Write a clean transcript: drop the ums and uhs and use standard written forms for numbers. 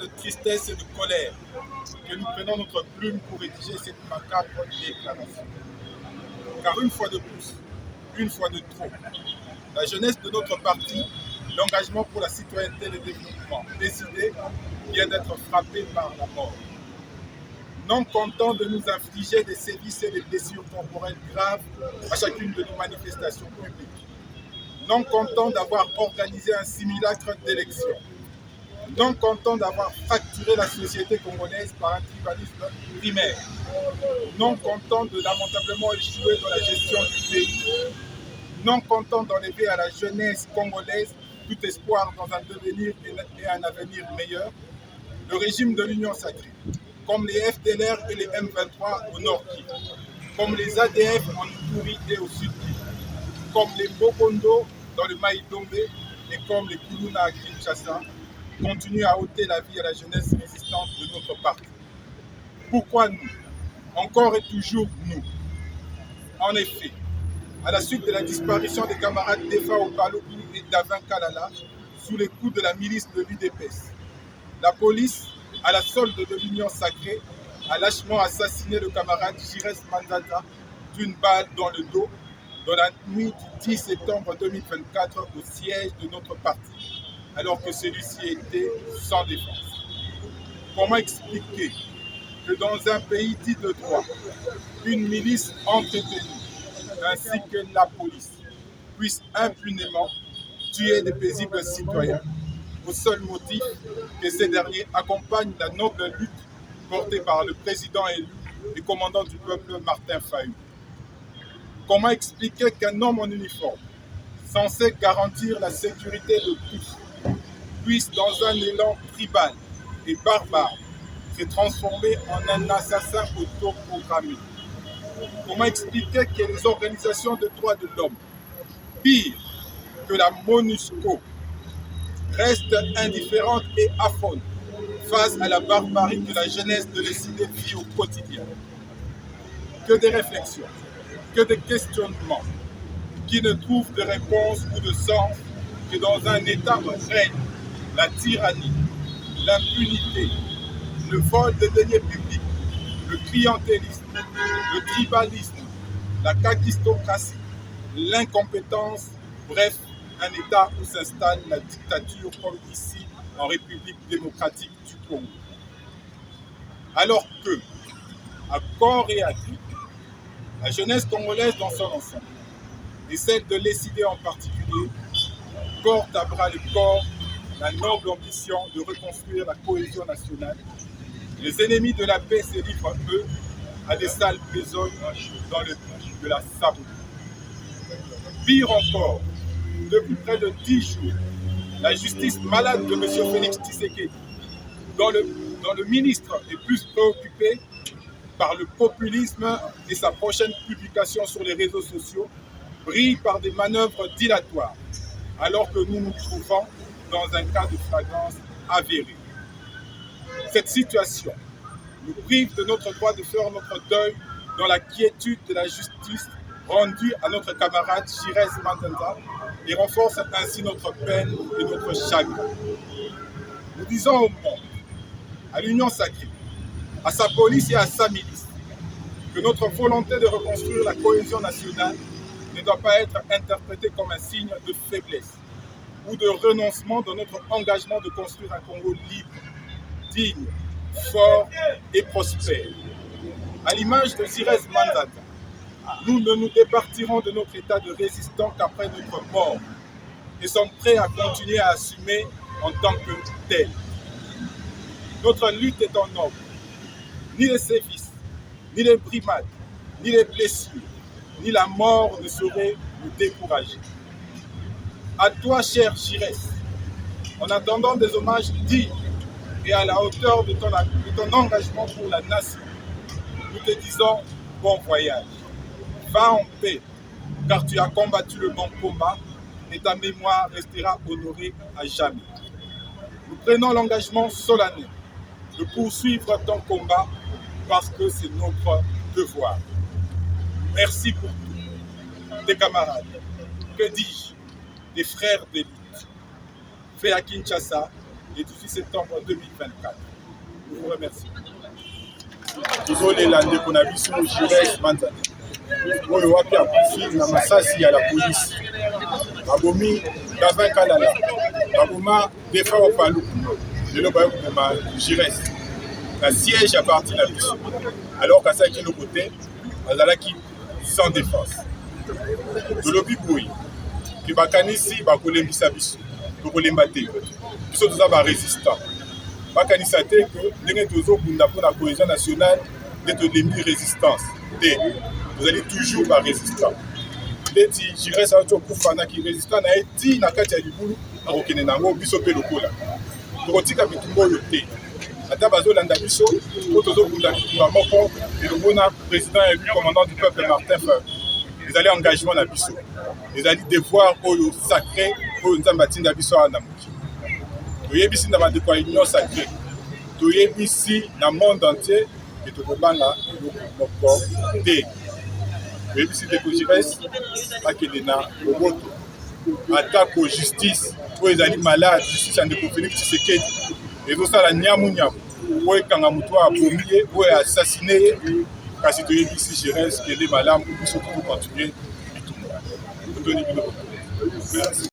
de tristesse et de colère que nous prenons notre plume pour rédiger cette macabre déclaration. Car une fois de plus, une fois de trop, la jeunesse de notre parti, l'engagement pour la citoyenneté et le développement décidé, vient d'être frappé par la mort. Non content de nous infliger des sévices et des blessures corporelles graves à chacune de nos manifestations publiques. Non content d'avoir organisé un simulacre d'élection. Non content d'avoir fracturé la société congolaise par un tribalisme primaire. Non content de lamentablement échouer dans la gestion du pays. Non content d'enlever à la jeunesse congolaise tout espoir dans un devenir et un avenir meilleur, le régime de l'Union sacrée, comme les FDLR et les M23 au nord Kivu, comme les ADF en Ituri et au sud Kivu, comme les Bokondo dans le Maïdombe et comme les Kuluna à Kinshasa, continuent à ôter la vie à la jeunesse résistante de notre parti. Pourquoi nous? Encore et toujours nous. En effet, à la suite de la disparition des camarades Defa Okaloukou et Davin Kalala sous les coups de la milice de l'UDPS, la police, à la solde de l'Union sacrée, a lâchement assassiné le camarade Jires Manzata d'une balle dans le dos dans la nuit du 10 septembre 2024 au siège de notre parti, alors que celui-ci était sans défense. Comment expliquer que dans un pays dit de droit, une milice entretenue, ainsi que la police, puisse impunément tuer des paisibles citoyens au seul motif que ces derniers accompagnent la noble lutte portée par le président élu et commandant du peuple Martin Fayulu? Comment expliquer qu'un homme en uniforme, censé garantir la sécurité de tous, puisse, dans un élan tribal et barbare, se transformer en un assassin autoprogrammé? Comment expliquer que les organisations de droits de l'homme, pire que la MONUSCO, restent indifférentes et affreuses face à la barbarie que la jeunesse de l'ECD vit au quotidien? Que des réflexions, que des questionnements qui ne trouvent de réponse ou de sens que dans un État où règne la tyrannie, l'impunité, le vol de deniers publics, le clientélisme, le tribalisme, la kakistocratie, l'incompétence, bref, un État où s'installe la dictature comme ici en République démocratique du Congo. Alors que, à corps et à cri, la jeunesse congolaise dans son ensemble, et celle de l'ECD en particulier, porte à bras le corps la noble ambition de reconstruire la cohésion nationale, les ennemis de la paix se livrent, eux, à des sales besognes dans le but de la saboter. Pire encore, depuis près de 10 jours, la justice malade de M. Félix Tshisekedi, dont le ministre est plus préoccupé par le populisme et sa prochaine publication sur les réseaux sociaux, brille par des manœuvres dilatoires, alors que nous nous trouvons dans un cas de flagrance avéré. Cette situation nous prive de notre droit de faire notre deuil dans la quiétude de la justice rendue à notre camarade Jires Manzata et renforce ainsi notre peine et notre chagrin. Nous disons au monde, à l'Union sacrée, à sa police et à sa milice, que notre volonté de reconstruire la cohésion nationale ne doit pas être interprétée comme un signe de faiblesse ou de renoncement de notre engagement de construire un Congo libre, digne, fort et prospère. À l'image de Jires Manzata, nous ne nous départirons de notre état de résistant qu'après notre mort et sommes prêts à continuer à assumer en tant que tel. Notre lutte est en noble. Ni les sévices, ni les brimades, ni les blessures, ni la mort ne sauraient nous décourager. À toi, cher Jires, en attendant des hommages dignes et à la hauteur de ton engagement pour la nation, nous te disons bon voyage. Va en paix, car tu as combattu le bon combat et ta mémoire restera honorée à jamais. Nous prenons l'engagement solennel de poursuivre ton combat parce que c'est notre devoir. Merci pour tout. Des camarades, que dis-je, des frères d'élite, faits à Kinshasa le 18 septembre 2024. Je vous remercie. Désolé, la ndeko Jires Manzane. Oyo wapi akufi na masasi ya la police. Babomi Gavin Kalala. Baboma Defa Opalu. Lelo bayo kuma Jires. La siège à partir de la biso. Alors qu'à ça qui est le côté, azalaki sans défense. De l'obi boui. Qui bakanisi bakolembisa biso. Tokolemba te. Biso toza ba résistant. Bakanisa te que ndenge tozo bunda pour la cohésion nationale d'être demi résistance. Vous allez toujours par résistant. Leti Jires Auto Koufana qui résistant na eti na kati ya libulu na kokene nango biso pe lokola. Tokotika bitumbo yote. Ata bazolanda biso po tozobunda bitumba moko elongona président élu commandant du peuple Martin Fayulu. Ils allaient engagement na biso. Ils allaient devoir oyo sacré oyo nzamba tinda biso na moki. Toyebisi na bandeko ya union sacrée. Toyebisi na monde entier que tokobanga moko te. Toyebisi ndeko Jires akende na boboto. Attaque aux justice oyo ezali malade justice ya ndeko Félix Tshisekedi. Ezosala nyamu oyo ekanga moto abomi ye oyo assassiné ye kasi toyebisi Jires kende malamu biso tokocontinue bitumba. Merci.